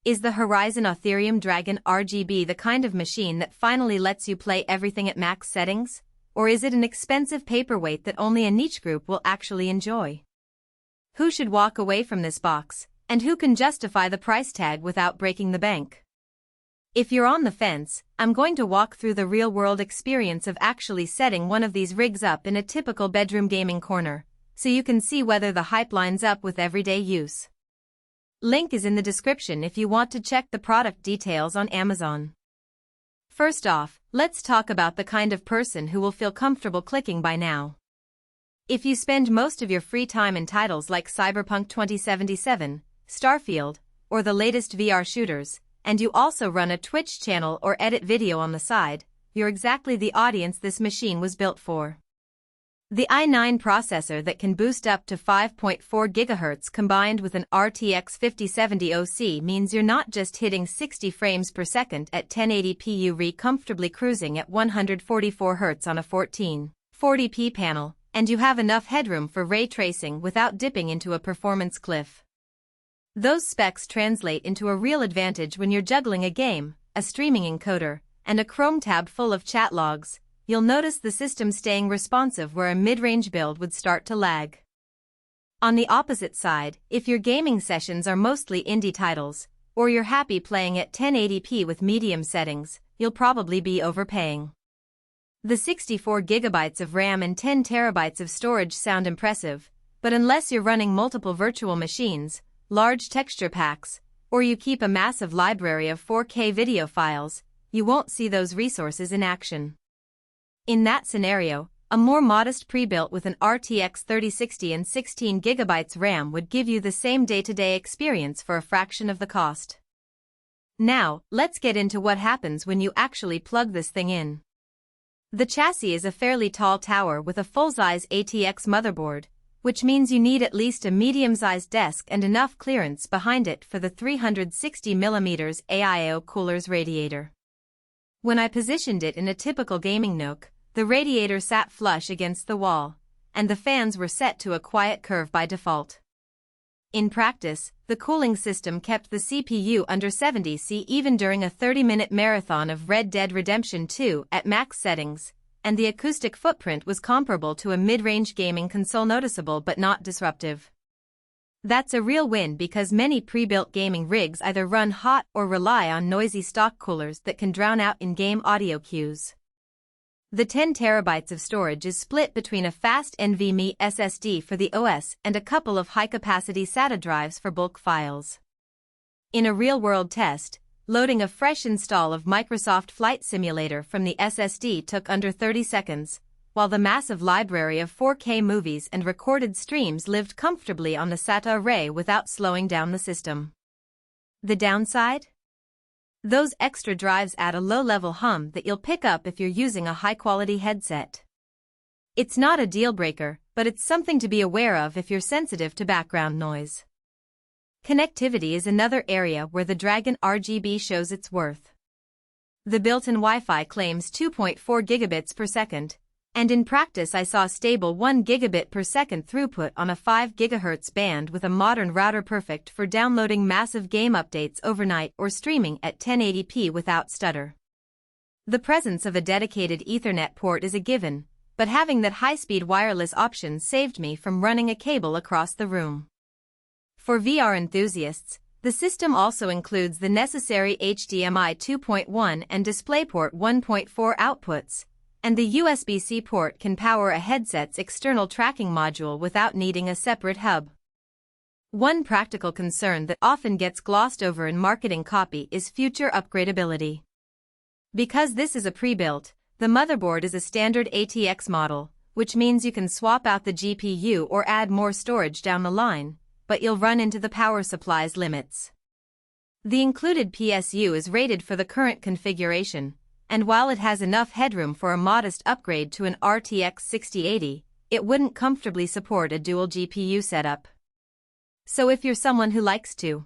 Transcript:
Is the Horizon Autherium Dragon RGB the kind of machine that finally lets you play everything at max settings? Or is it an expensive paperweight that only a niche group will actually enjoy? Who should walk away from this box, and who can justify the price tag without breaking the bank? If you're on the fence, I'm going to walk through the real-world experience of actually setting one of these rigs up in a typical bedroom gaming corner, so you can see whether the hype lines up with everyday use. Link is in the description if you want to check the product details on Amazon. First off, let's talk about the kind of person who will feel comfortable clicking by now. If you spend most of your free time in titles like Cyberpunk 2077, Starfield, or the latest VR shooters, and you also run a Twitch channel or edit video on the side, you're exactly the audience this machine was built for. The i9 processor that can boost up to 5.4 GHz combined with an RTX 5070 OC means you're not just hitting 60 frames per second at 1080p, you're comfortably cruising at 144 Hz on a 1440p panel, and you have enough headroom for ray tracing without dipping into a performance cliff. Those specs translate into a real advantage when you're juggling a game, a streaming encoder, and a Chrome tab full of chat logs. You'll notice the system staying responsive where a mid-range build would start to lag. On the opposite side, if your gaming sessions are mostly indie titles, or you're happy playing at 1080p with medium settings, you'll probably be overpaying. The 64 GB of RAM and 10 TB of storage sound impressive, but unless you're running multiple virtual machines, large texture packs, or you keep a massive library of 4K video files, you won't see those resources in action. In that scenario, a more modest pre-built with an RTX 3060 and 16 GB RAM would give you the same day-to-day experience for a fraction of the cost. Now, let's get into what happens when you actually plug this thing in. The chassis is a fairly tall tower with a full-size ATX motherboard, which means you need at least a medium-sized desk and enough clearance behind it for the 360mm AIO cooler's radiator. When I positioned it in a typical gaming nook, the radiator sat flush against the wall, and the fans were set to a quiet curve by default. In practice, the cooling system kept the CPU under 70 degrees even during a 30-minute marathon of Red Dead Redemption 2 at max settings, and the acoustic footprint was comparable to a mid-range gaming console, noticeable but not disruptive. That's a real win because many pre-built gaming rigs either run hot or rely on noisy stock coolers that can drown out in-game audio cues. The 10 TB of storage is split between a fast NVMe SSD for the OS and a couple of high-capacity SATA drives for bulk files. In a real-world test, loading a fresh install of Microsoft Flight Simulator from the SSD took under 30 seconds, while the massive library of 4K movies and recorded streams lived comfortably on the SATA array without slowing down the system. The downside? Those extra drives add a low-level hum that you'll pick up if you're using a high-quality headset. It's not a deal-breaker, but it's something to be aware of if you're sensitive to background noise. Connectivity is another area where the Dragon RGB shows its worth. The built-in Wi-Fi claims 2.4 gigabits per second, and in practice I saw stable 1 gigabit per second throughput on a 5 GHz band with a modern router, perfect for downloading massive game updates overnight or streaming at 1080p without stutter. The presence of a dedicated Ethernet port is a given, but having that high-speed wireless option saved me from running a cable across the room. For VR enthusiasts, the system also includes the necessary HDMI 2.1 and DisplayPort 1.4 outputs, and the USB-C port can power a headset's external tracking module without needing a separate hub. One practical concern that often gets glossed over in marketing copy is future upgradability. Because this is a pre-built, the motherboard is a standard ATX model, which means you can swap out the GPU or add more storage down the line, but you'll run into the power supply's limits. The included PSU is rated for the current configuration, and while it has enough headroom for a modest upgrade to an RTX 6080, it wouldn't comfortably support a dual GPU setup. So if you're someone who likes to